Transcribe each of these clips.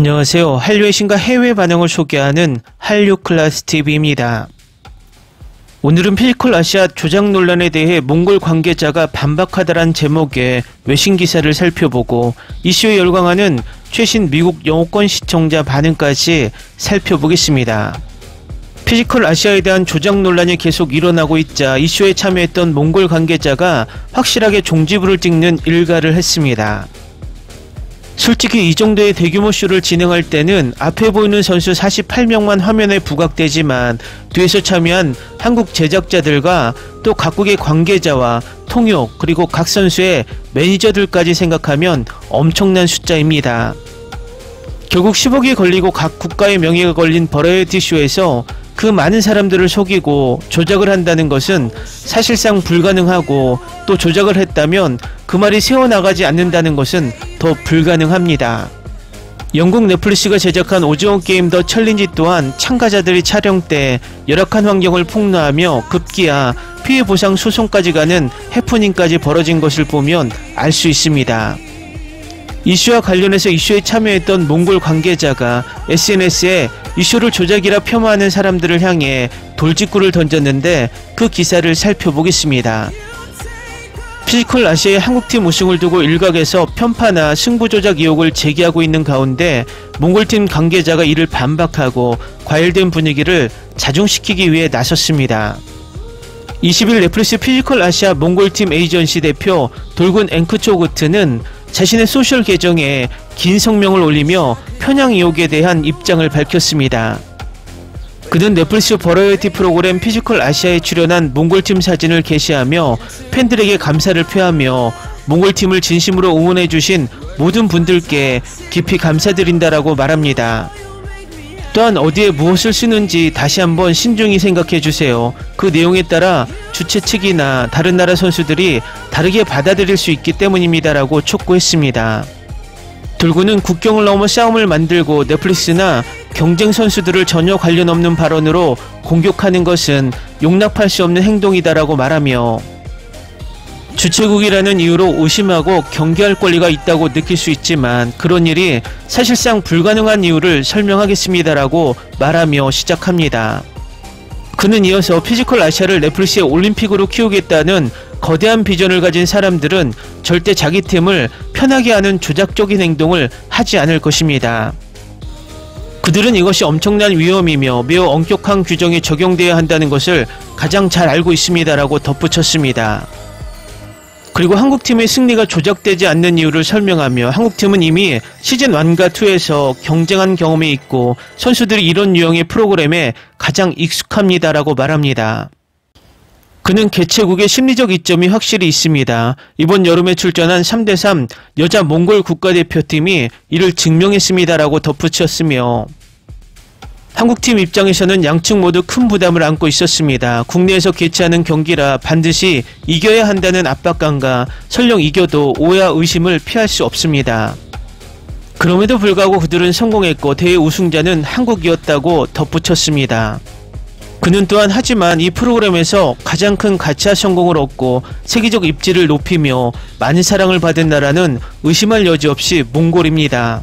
안녕하세요. 한류의 신과 해외 반응을 소개하는 한류클래스TV입니다. 오늘은 피지컬 아시아 조작 논란에 대해 몽골 관계자가 반박하다란 제목의 외신 기사를 살펴보고 이슈에 열광하는 최신 미국 영어권 시청자 반응까지 살펴보겠습니다. 피지컬 아시아에 대한 조작 논란이 계속 일어나고 있자 이슈에 참여했던 몽골 관계자가 확실하게 종지부를 찍는 일가를 했습니다. 솔직히 이 정도의 대규모 쇼를 진행할 때는 앞에 보이는 선수 48명만 화면에 부각되지만 뒤에서 참여한 한국 제작자들과 또 각국의 관계자와 통역 그리고 각 선수의 매니저들까지 생각하면 엄청난 숫자입니다. 결국 10억이 걸리고 각 국가의 명예가 걸린 버라이어티 쇼에서 그 많은 사람들을 속이고 조작을 한다는 것은 사실상 불가능하고 또 조작을 했다면 그 말이 새어나가지 않는다는 것은 더 불가능합니다. 영국 넷플릭스가 제작한 오징어 게임 더 챌린지 또한 참가자들이 촬영 때 열악한 환경을 폭로하며 급기야 피해보상 소송까지 가는 해프닝까지 벌어진 것을 보면 알 수 있습니다. 이슈와 관련해서 이슈에 참여했던 몽골 관계자가 SNS에 이슈를 조작이라 폄하하는 사람들을 향해 돌직구를 던졌는데 그 기사를 살펴보겠습니다. 피지컬 아시아의 한국팀 우승을 두고 일각에서 편파나 승부조작 의혹을 제기하고 있는 가운데 몽골팀 관계자가 이를 반박하고 과열된 분위기를 자중시키기 위해 나섰습니다. 20일 넷플릭스 피지컬 아시아 몽골팀 에이전시 대표 돌군 앵크초그트는 자신의 소셜 계정에 긴 성명을 올리며 편향 의혹에 대한 입장을 밝혔습니다. 그는 넷플릭스 버라이어티 프로그램 피지컬 아시아에 출연한 몽골팀 사진을 게시하며 팬들에게 감사를 표하며 몽골팀을 진심으로 응원해주신 모든 분들께 깊이 감사드린다라고 말합니다. 또한 어디에 무엇을 쓰는지 다시 한번 신중히 생각해주세요. 그 내용에 따라 주최 측이나 다른 나라 선수들이 다르게 받아들일 수 있기 때문입니다라고 촉구했습니다. 돌군은 국경을 넘어 싸움을 만들고 넷플릭스나 경쟁 선수들을 전혀 관련 없는 발언으로 공격하는 것은 용납할 수 없는 행동이다라고 말하며 주최국이라는 이유로 의심하고 경계할 권리가 있다고 느낄 수 있지만 그런 일이 사실상 불가능한 이유를 설명하겠습니다라고 말하며 시작합니다. 그는 이어서 피지컬 아시아를 넷플릭스의 올림픽으로 키우겠다는 거대한 비전을 가진 사람들은 절대 자기 팀을 편하게 하는 조작적인 행동을 하지 않을 것입니다. 그들은 이것이 엄청난 위험이며 매우 엄격한 규정이 적용되어야 한다는 것을 가장 잘 알고 있습니다라고 덧붙였습니다. 그리고 한국팀의 승리가 조작되지 않는 이유를 설명하며 한국팀은 이미 시즌 1과 2에서 경쟁한 경험이 있고 선수들이 이런 유형의 프로그램에 가장 익숙합니다라고 말합니다. 그는 개최국의 심리적 이점이 확실히 있습니다. 이번 여름에 출전한 3대3 여자 몽골 국가대표팀이 이를 증명했습니다라고 덧붙였으며 한국팀 입장에서는 양측 모두 큰 부담을 안고 있었습니다. 국내에서 개최하는 경기라 반드시 이겨야 한다는 압박감과 설령 이겨도 오해와 의심을 피할 수 없습니다. 그럼에도 불구하고 그들은 성공했고 대회 우승자는 한국이었다고 덧붙였습니다. 그는 또한 하지만 이 프로그램에서 가장 큰 가차 성공을 얻고 세계적 입지를 높이며 많은 사랑을 받은 나라는 의심할 여지 없이 몽골입니다.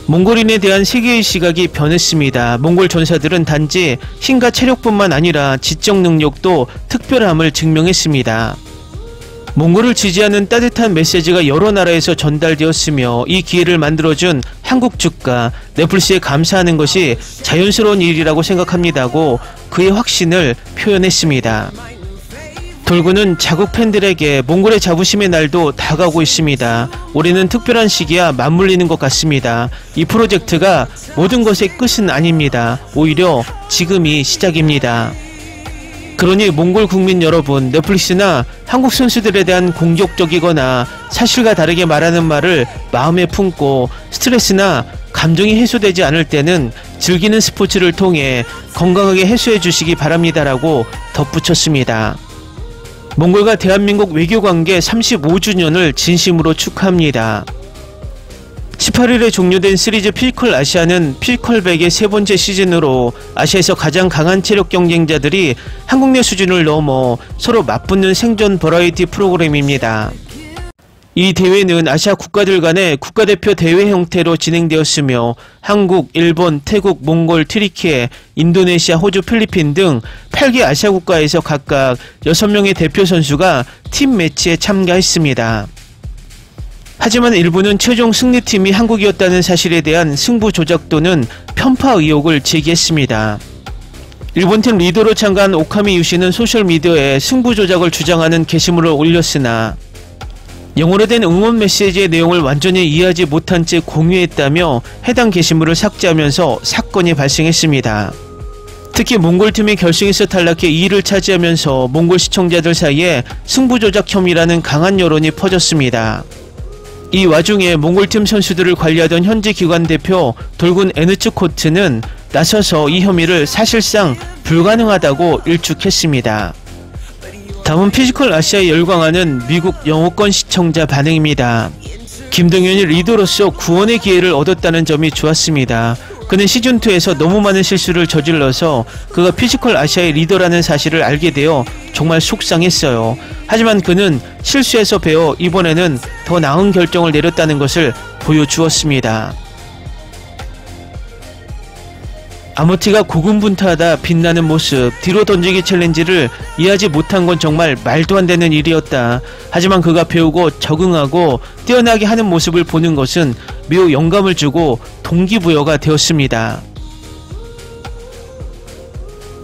몽골인에 대한 세계의 시각이 변했습니다. 몽골 전사들은 단지 힘과 체력뿐만 아니라 지적 능력도 특별함을 증명했습니다. 몽골을 지지하는 따뜻한 메시지가 여러 나라에서 전달되었으며 이 기회를 만들어준 한국 측과 넷플릭스에 감사하는 것이 자연스러운 일이라고 생각합니다고 그의 확신을 표현했습니다. 돌군은 자국 팬들에게 몽골의 자부심의 날도 다가오고 있습니다. 올해는 특별한 시기와 맞물리는 것 같습니다. 이 프로젝트가 모든 것의 끝은 아닙니다. 오히려 지금이 시작입니다. 그러니 몽골 국민 여러분, 넷플릭스나 한국 선수들에 대한 공격적이거나 사실과 다르게 말하는 말을 마음에 품고 스트레스나 감정이 해소되지 않을 때는 즐기는 스포츠를 통해 건강하게 해소해 주시기 바랍니다라고 덧붙였습니다. 몽골과 대한민국 외교관계 35주년을 진심으로 축하합니다. 18일에 종료된 시리즈 피지컬 아시아는 피지컬백의 세 번째 시즌으로 아시아에서 가장 강한 체력 경쟁자들이 한국 내 수준을 넘어 서로 맞붙는 생존 버라이어티 프로그램입니다. 이 대회는 아시아 국가들 간의 국가대표 대회 형태로 진행되었으며 한국, 일본, 태국, 몽골, 튀르키예, 인도네시아, 호주, 필리핀 등 8개 아시아 국가에서 각각 6명의 대표 선수가 팀 매치에 참가했습니다. 하지만 일부는 최종 승리팀이 한국이었다는 사실에 대한 승부 조작 또는 편파 의혹을 제기했습니다. 일본팀 리더로 참가한 오카미 유시는 소셜미디어에 승부 조작을 주장하는 게시물을 올렸으나 영어로 된 응원 메시지의 내용을 완전히 이해하지 못한 채 공유했다며 해당 게시물을 삭제하면서 사건이 발생했습니다. 특히 몽골팀이 결승에서 탈락해 2위를 차지하면서 몽골 시청자들 사이에 승부 조작 혐의라는 강한 여론이 퍼졌습니다. 이 와중에 몽골팀 선수들을 관리하던 현지 기관 대표 돌군 에누츠코트는 나서서 이 혐의를 사실상 불가능하다고 일축했습니다. 다음은 피지컬 아시아에 열광하는 미국 영어권 시청자 반응입니다. 김동현이 리더로서 구원의 기회를 얻었다는 점이 좋았습니다. 그는 시즌2에서 너무 많은 실수를 저질러서 그가 피지컬 아시아의 리더라는 사실을 알게 되어 정말 속상했어요. 하지만 그는 실수에서 배워 이번에는 더 나은 결정을 내렸다는 것을 보여주었습니다. 아모티가 고군분투하다 빛나는 모습, 뒤로 던지기 챌린지를 이해하지 못한 건 정말 말도 안 되는 일이었다. 하지만 그가 배우고 적응하고 뛰어나게 하는 모습을 보는 것은 매우 영감을 주고 동기부여가 되었습니다.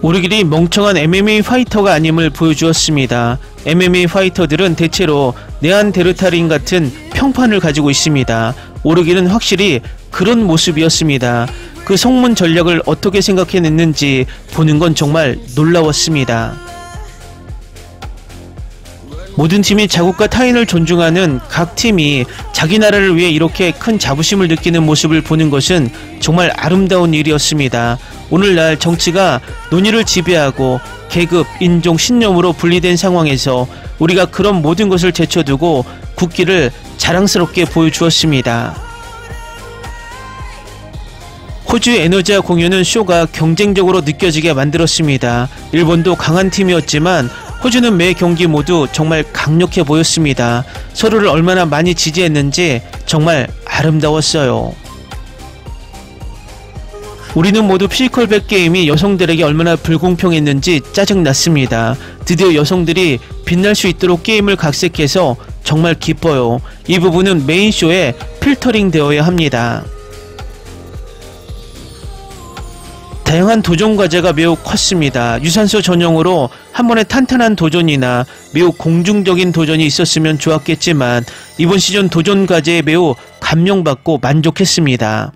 오르길이 멍청한 MMA 파이터가 아님을 보여주었습니다. MMA 파이터들은 대체로 네안데르탈인 같은 평판을 가지고 있습니다. 오르길은 확실히 그런 모습이었습니다. 그 성문 전략을 어떻게 생각해냈는지 보는 건 정말 놀라웠습니다. 모든 팀이 자국과 타인을 존중하는 각 팀이 자기 나라를 위해 이렇게 큰 자부심을 느끼는 모습을 보는 것은 정말 아름다운 일이었습니다. 오늘날 정치가 논의를 지배하고 계급, 인종, 신념으로 분리된 상황에서 우리가 그런 모든 것을 제쳐두고 국기를 자랑스럽게 보여주었습니다. 호주 에너지아 공연은 쇼가 경쟁적으로 느껴지게 만들었습니다. 일본도 강한 팀이었지만 호주는 매 경기 모두 정말 강력해 보였습니다. 서로를 얼마나 많이 지지했는지 정말 아름다웠어요. 우리는 모두 피지컬100 게임이 여성들에게 얼마나 불공평했는지 짜증났습니다. 드디어 여성들이 빛날 수 있도록 게임을 각색해서 정말 기뻐요. 이 부분은 메인쇼에 필터링 되어야 합니다. 다양한 도전 과제가 매우 컸습니다. 유산소 전용으로 한 번에 탄탄한 도전이나 매우 공중적인 도전이 있었으면 좋았겠지만 이번 시즌 도전 과제에 매우 감명받고 만족했습니다.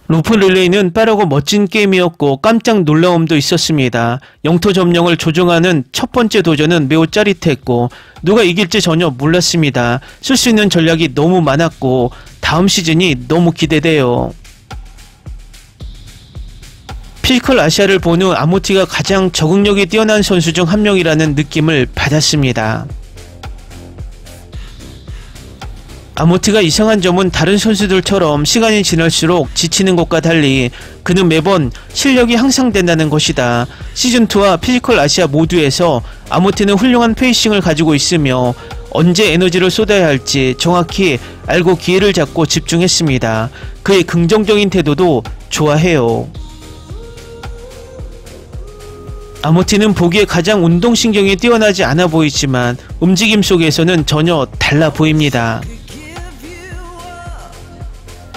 로프 릴레이는 빠르고 멋진 게임이었고 깜짝 놀라움도 있었습니다. 영토 점령을 조종하는 첫 번째 도전은 매우 짜릿했고 누가 이길지 전혀 몰랐습니다. 쓸 수 있는 전략이 너무 많았고 다음 시즌이 너무 기대돼요. 피지컬 아시아를 본 후 아모티가 가장 적응력이 뛰어난 선수 중 한 명이라는 느낌을 받았습니다. 아모티가 이상한 점은 다른 선수들처럼 시간이 지날수록 지치는 것과 달리 그는 매번 실력이 향상된다는 것이다. 시즌2와 피지컬 아시아 모두에서 아모티는 훌륭한 페이싱을 가지고 있으며 언제 에너지를 쏟아야 할지 정확히 알고 기회를 잡고 집중했습니다. 그의 긍정적인 태도도 좋아해요. 아모티는 보기에 가장 운동신경이 뛰어나지 않아 보이지만 움직임 속에서는 전혀 달라 보입니다.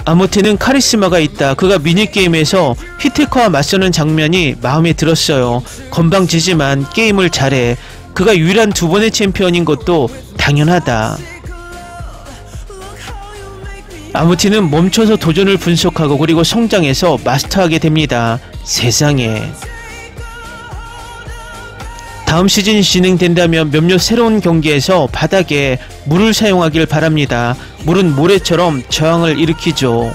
아모티는 카리스마가 있다. 그가 미니게임에서 히테커와 맞서는 장면이 마음에 들었어요. 건방지지만 게임을 잘해. 그가 유일한 2번의 챔피언인 것도 당연하다. 아모티는 멈춰서 도전을 분석하고 그리고 성장해서 마스터하게 됩니다. 세상에. 다음 시즌이 진행된다면 몇몇 새로운 경기에서 바닥에 물을 사용하길 바랍니다. 물은 모래처럼 저항을 일으키죠.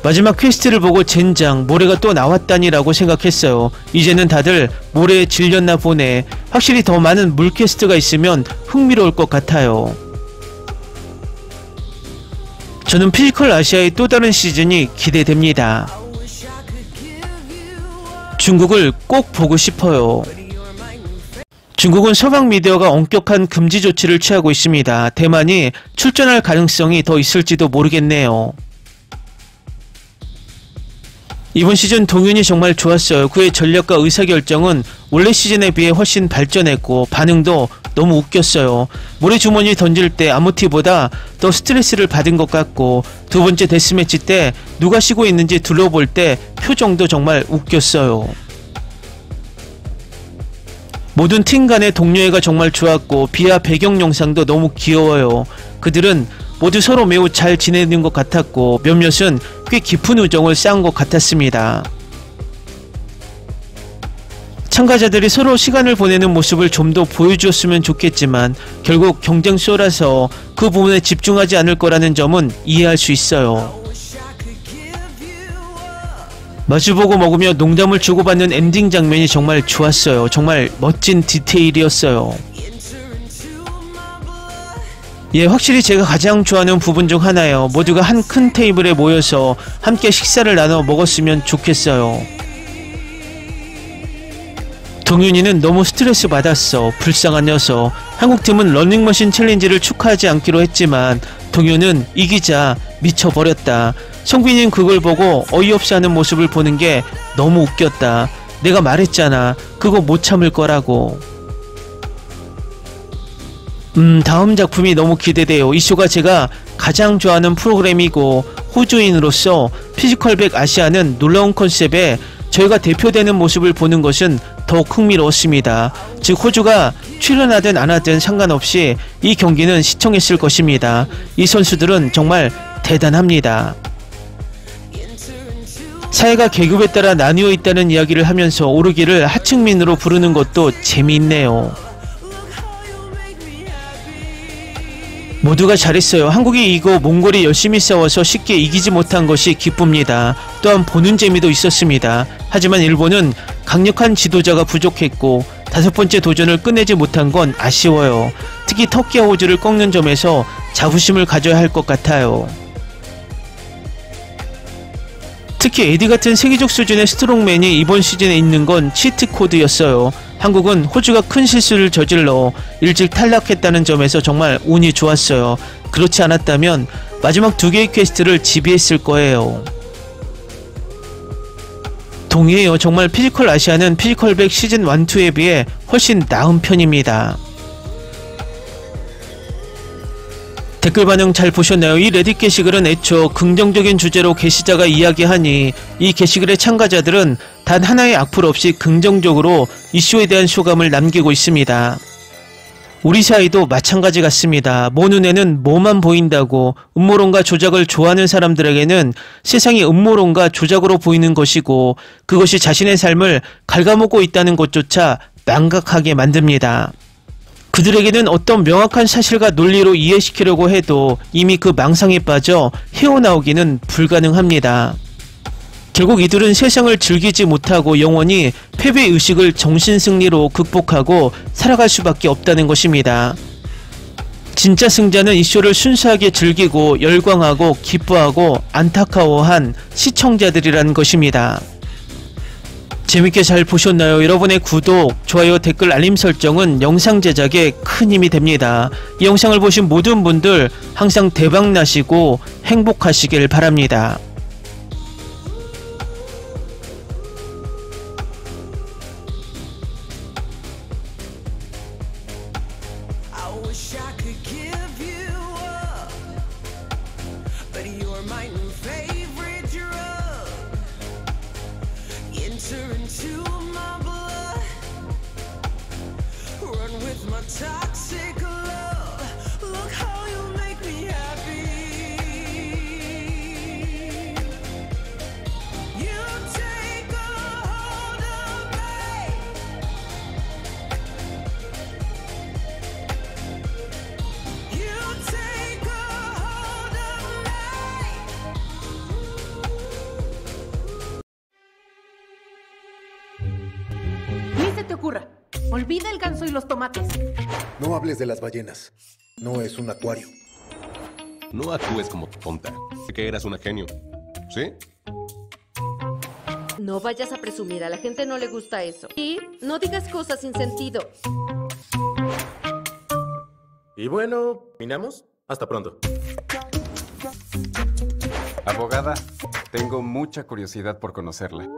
마지막 퀘스트를 보고 젠장, 모래가 또 나왔다니 라고 생각했어요. 이제는 다들 모래에 질렸나 보네. 확실히 더 많은 물 퀘스트가 있으면 흥미로울 것 같아요. 저는 피지컬 아시아의 또 다른 시즌이 기대됩니다. 중국을 꼭 보고 싶어요. 중국은 서방 미디어가 엄격한 금지 조치를 취하고 있습니다. 대만이 출전할 가능성이 더 있을지도 모르겠네요. 이번 시즌 동윤이 정말 좋았어요. 그의 전략과 의사결정은 원래 시즌에 비해 훨씬 발전했고 반응도 너무 웃겼어요. 모래주머니 던질 때 아무티보다 더 스트레스를 받은 것 같고 두 번째 데스매치 때 누가 쉬고 있는지 둘러볼 때 표정도 정말 웃겼어요. 모든 팀 간의 동료애가 정말 좋았고 비하 배경 영상도 너무 귀여워요. 그들은 모두 서로 매우 잘 지내는 것 같았고 몇몇은 꽤 깊은 우정을 쌓은 것 같았습니다. 참가자들이 서로 시간을 보내는 모습을 좀 더 보여주었으면 좋겠지만 결국 경쟁 쇼라서 그 부분에 집중하지 않을 거라는 점은 이해할 수 있어요. 마주보고 먹으며 농담을 주고받는 엔딩 장면이 정말 좋았어요. 정말 멋진 디테일이었어요. 예, 확실히 제가 가장 좋아하는 부분 중 하나예요. 모두가 한 큰 테이블에 모여서 함께 식사를 나눠 먹었으면 좋겠어요. 동윤이는 너무 스트레스 받았어. 불쌍한 녀석. 한국팀은 러닝머신 챌린지를 축하하지 않기로 했지만 동윤은 이기자 미쳐버렸다. 성빈이는 그걸 보고 어이없이 하는 모습을 보는 게 너무 웃겼다. 내가 말했잖아. 그거 못 참을 거라고. 다음 작품이 너무 기대돼요. 이 쇼가 제가 가장 좋아하는 프로그램이고 호주인으로서 피지컬백 아시아는 놀라운 컨셉에 저희가 대표되는 모습을 보는 것은 더욱 흥미로웠습니다. 즉 호주가 출연하든 안하든 상관없이 이 경기는 시청했을 것입니다. 이 선수들은 정말 대단합니다. 사회가 계급에 따라 나뉘어 있다는 이야기를 하면서 오르기를 하층민으로 부르는 것도 재미있네요. 모두가 잘했어요. 한국이 이기고 몽골이 열심히 싸워서 쉽게 이기지 못한 것이 기쁩니다. 또한 보는 재미도 있었습니다. 하지만 일본은 강력한 지도자가 부족했고 5번째 도전을 끝내지 못한 건 아쉬워요. 특히 터키와 호주를 꺾는 점에서 자부심을 가져야 할 것 같아요. 특히 에디 같은 세계적 수준의 스트롱맨이 이번 시즌에 있는 건 치트 코드였어요. 한국은 호주가 큰 실수를 저질러 일찍 탈락했다는 점에서 정말 운이 좋았어요. 그렇지 않았다면 마지막 2개의 퀘스트를 지배했을 거예요. 동의해요. 정말 피지컬 아시아는 피지컬백 시즌 1, 2에 비해 훨씬 나은 편입니다. 댓글 반응 잘 보셨나요? 이 레딧 게시글은 애초 긍정적인 주제로 게시자가 이야기하니 이 게시글의 참가자들은 단 하나의 악플 없이 긍정적으로 이슈에 대한 소감을 남기고 있습니다. 우리 사이도 마찬가지 같습니다. 모 눈에는 뭐만 보인다고 음모론과 조작을 좋아하는 사람들에게는 세상이 음모론과 조작으로 보이는 것이고 그것이 자신의 삶을 갉아먹고 있다는 것조차 망각하게 만듭니다. 그들에게는 어떤 명확한 사실과 논리로 이해시키려고 해도 이미 그 망상에 빠져 헤어나오기는 불가능합니다. 결국 이들은 세상을 즐기지 못하고 영원히 패배의식을 정신승리로 극복하고 살아갈 수밖에 없다는 것입니다. 진짜 승자는 이 쇼를 순수하게 즐기고 열광하고 기뻐하고 안타까워한 시청자들이라는 것입니다. 재밌게 잘 보셨나요? 여러분의 구독, 좋아요, 댓글, 알림 설정은 영상 제작에 큰 힘이 됩니다. 이 영상을 보신 모든 분들 항상 대박나시고 행복하시길 바랍니다. Toxic love, look how you make me happy. You take a hold of me. You take a hold of me. Ni se te ocurra. Olvida el ganso y los tomates. No hables de las ballenas. No es un acuario. No actúes como tonta. Que eras una genio. ¿Sí? No vayas a presumir, a la gente no le gusta eso. Y no digas cosas sin sentido. Y bueno, ¿minamos? Hasta pronto. Abogada, tengo mucha curiosidad por conocerla.